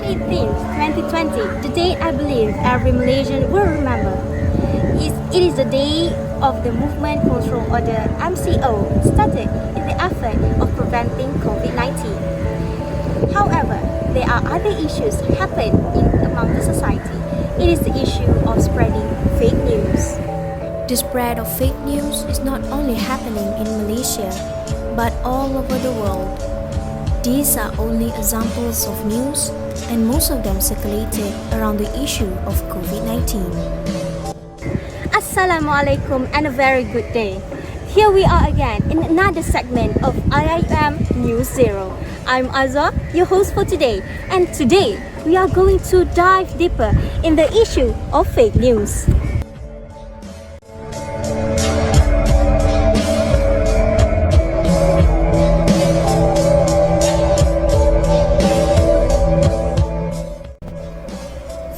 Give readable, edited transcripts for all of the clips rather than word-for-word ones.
18th, 2020, the date I believe every Malaysian will remember. It is the day of the Movement Control Order MCO started in the effort of preventing COVID-19. However, there are other issues happen among the society. It is the issue of spreading fake news. The spread of fake news is not only happening in Malaysia, but all over the world. These are only examples of news, and most of them circulated around the issue of COVID-19. Assalamualaikum and a very good day. Here we are again in another segment of IIUM News Zero. I'm Adzuar, your host for today, and today we are going to dive deeper in the issue of fake news.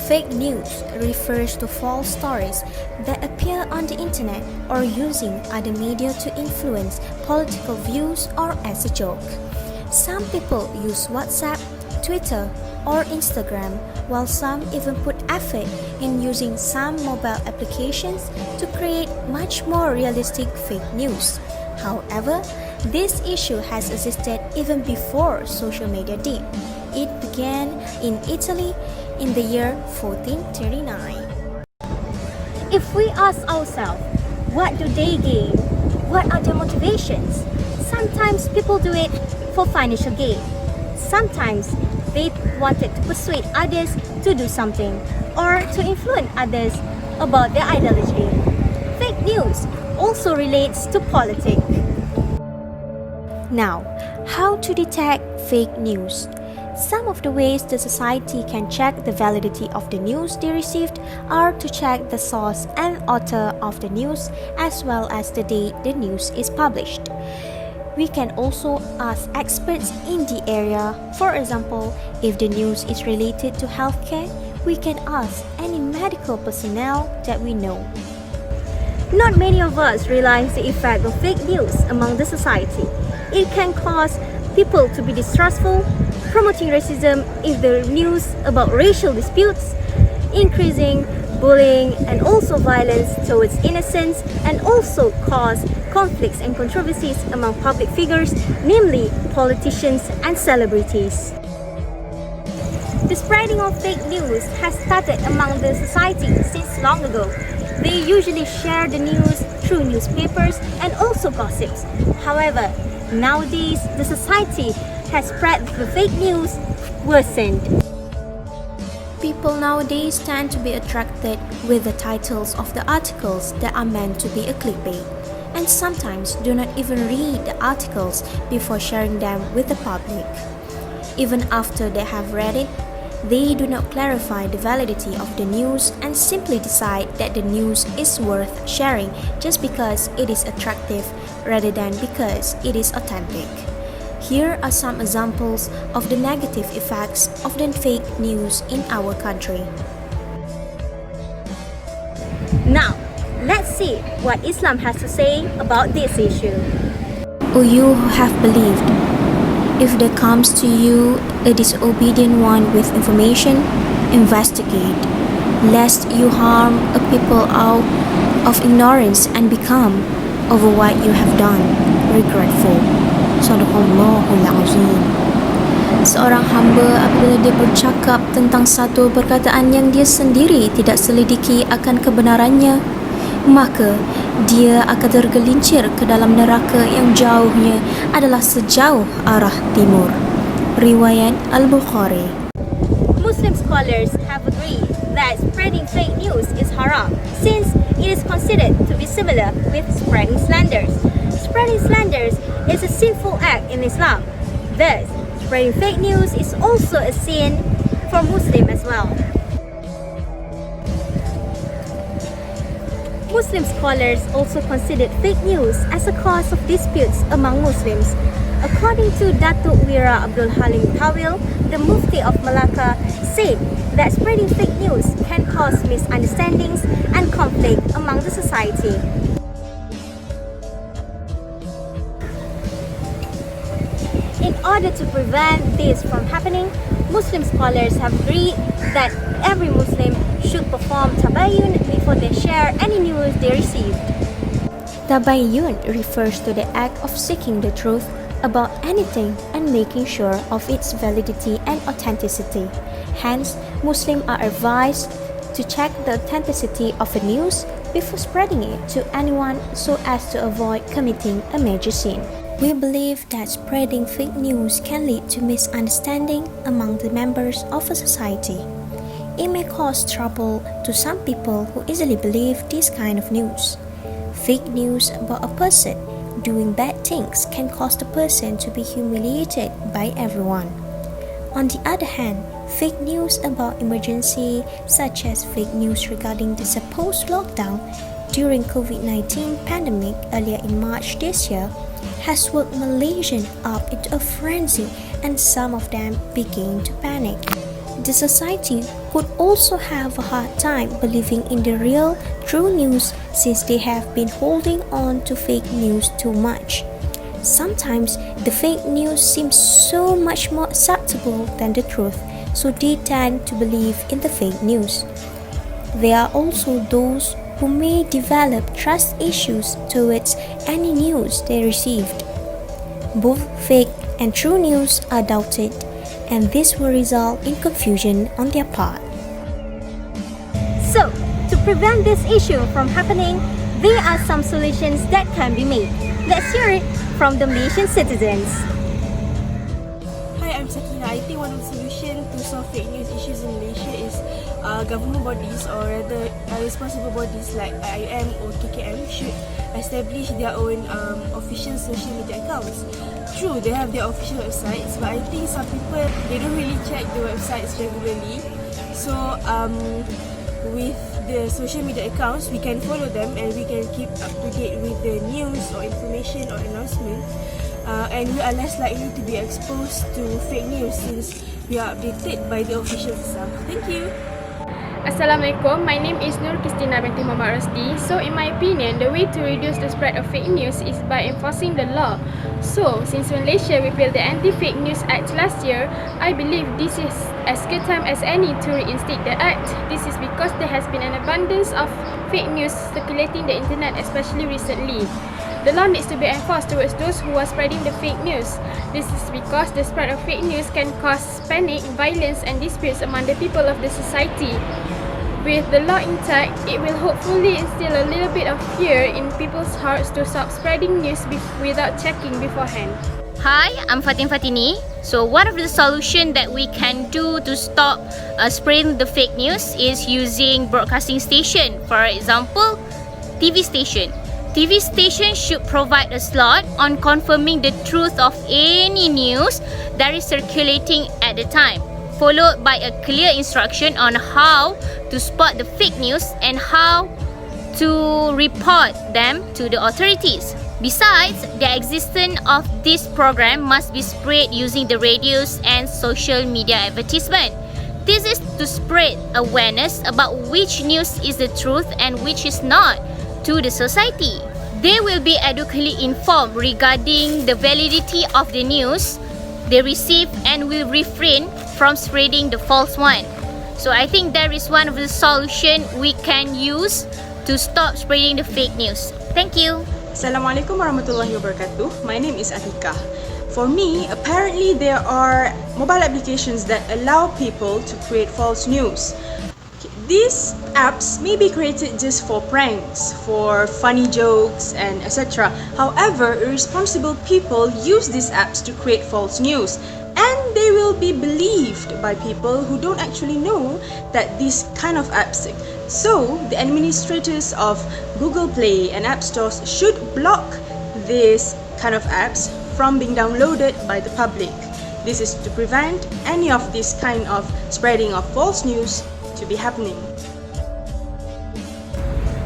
Fake news refers to false stories that appear on the internet or using other media to influence political views or as a joke. Some people use WhatsApp, Twitter, or Instagram, while some even put effort in using some mobile applications to create much more realistic fake news. However, this issue has existed even before social media did. It began in Italy in the year 1439. If we ask ourselves, what do they gain? What are their motivations? Sometimes people do it for financial gain. Sometimes they wanted to persuade others to do something or to influence others about their ideology. Fake news also relates to politics. Now, how to detect fake news? Some of the ways the society can check the validity of the news they received are to check the source and author of the news as well as the date the news is published. We can also ask experts in the area. For example, if the news is related to healthcare, we can ask any medical personnel that we know. Not many of us realize the effect of fake news among the society. It can cause people to be distrustful, promoting racism if the news about racial disputes, increasing bullying and also violence towards innocents, and also cause conflicts and controversies among public figures, namely politicians and celebrities. The spreading of fake news has started among the society since long ago. They usually share the news through newspapers and also gossips. However, nowadays the society has spread the fake news worsened. People nowadays tend to be attracted with the titles of the articles that are meant to be a clickbait, and sometimes do not even read the articles before sharing them with the public. Even after they have read it, they do not clarify the validity of the news and simply decide that the news is worth sharing just because it is attractive rather than because it is authentic. Here are some examples of the negative effects of the fake news in our country. Now, let's see what Islam has to say about this issue. O you who have believed, if there comes to you a disobedient one with information, investigate, lest you harm a people out of ignorance and become, over what you have done, regretful. Sadaqallahul Azim. Seorang hamba apabila dia bercakap tentang satu perkataan yang dia sendiri tidak selidiki akan kebenarannya, maka dia akan tergelincir ke dalam neraka yang jauhnya adalah sejauh arah timur. Riwayat Al-Bukhari. Muslim scholars have agreed that spreading fake news is haram, since it is considered to be similar with spreading slanders. Spreading slanders is a sinful act in Islam. Thus, spreading fake news is also a sin for Muslims as well. Muslim scholars also considered fake news as a cause of disputes among Muslims. According to Datuk Wira Abdul Halim Tawil, the Mufti of Malacca, said that spreading fake news can cause misunderstandings and conflict among the society. In order to prevent this from happening, Muslim scholars have agreed that every Muslim should perform tabayyun before they share any news they received. Tabayyun refers to the act of seeking the truth about anything and making sure of its validity and authenticity. Hence, Muslims are advised to check the authenticity of a news before spreading it to anyone so as to avoid committing a major sin. We believe that spreading fake news can lead to misunderstanding among the members of a society. It may cause trouble to some people who easily believe this kind of news. Fake news about a person doing bad things can cause the person to be humiliated by everyone. On the other hand, fake news about emergency, such as fake news regarding the supposed lockdown during COVID-19 pandemic earlier in March this year, has worked Malaysians up into a frenzy and some of them began to panic. The society could also have a hard time believing in the real, true news since they have been holding on to fake news too much. Sometimes the fake news seems so much more acceptable than the truth, so they tend to believe in the fake news. There are also those who may develop trust issues towards any news they received. Both fake and true news are doubted, and this will result in confusion on their part. So, to prevent this issue from happening, there are some solutions that can be made. Let's hear it from the Malaysian citizens. Hi, I'm Sakinah. I think one of the solutions to solve fake news issues in Malaysia is government bodies, or rather responsible bodies like IIUM or KKM should establish their own official social media accounts. True, they have their official websites, but I think some people, they don't really check the websites regularly. So with the social media accounts, we can follow them and we can keep up to date with the news or information or announcement. And we are less likely to be exposed to fake news since we are updated by the official itself. Thank you. Assalamualaikum, my name is Nur Qistina, binti Mohd Rosdhi. So in my opinion, the way to reduce the spread of fake news is by enforcing the law. So since Malaysia repealed the Anti-Fake News Act last year, I believe this is as good time as any to reinstate the act. This is because there has been an abundance of fake news circulating the internet, especially recently. The law needs to be enforced towards those who are spreading the fake news. This is because the spread of fake news can cause panic, violence and disputes among the people of the society. With the law intact, it will hopefully instill a little bit of fear in people's hearts to stop spreading news without checking beforehand. Hi, I'm Fatin Fatini. So one of the solutions that we can do to stop spreading the fake news is using broadcasting station. For example, TV station. TV station should provide a slot on confirming the truth of any news that is circulating at the time, followed by a clear instruction on how to spot the fake news and how to report them to the authorities. Besides, the existence of this program must be spread using the radios and social media advertisement. This is to spread awareness about which news is the truth and which is not to the society. They will be adequately informed regarding the validity of the news they receive and will refrain from spreading the false one. So I think that is one of the solutions we can use to stop spreading the fake news. Thank you. Assalamualaikum warahmatullahi wabarakatuh. My name is Atika. For me, apparently there are mobile applications that allow people to create false news. These apps may be created just for pranks, for funny jokes and etc. However, irresponsible people use these apps to create false news, and they will be believed by people who don't actually know that these kind of apps exist. So, the administrators of Google Play and App Stores should block this kind of apps from being downloaded by the public. This is to prevent any of this kind of spreading of false news to be happening.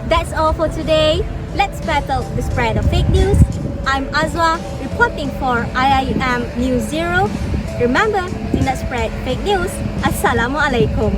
That's all for today. Let's battle the spread of fake news. I'm Adzuar, reporting for IIUM News Zero. Remember, do not spread fake news. Assalamualaikum.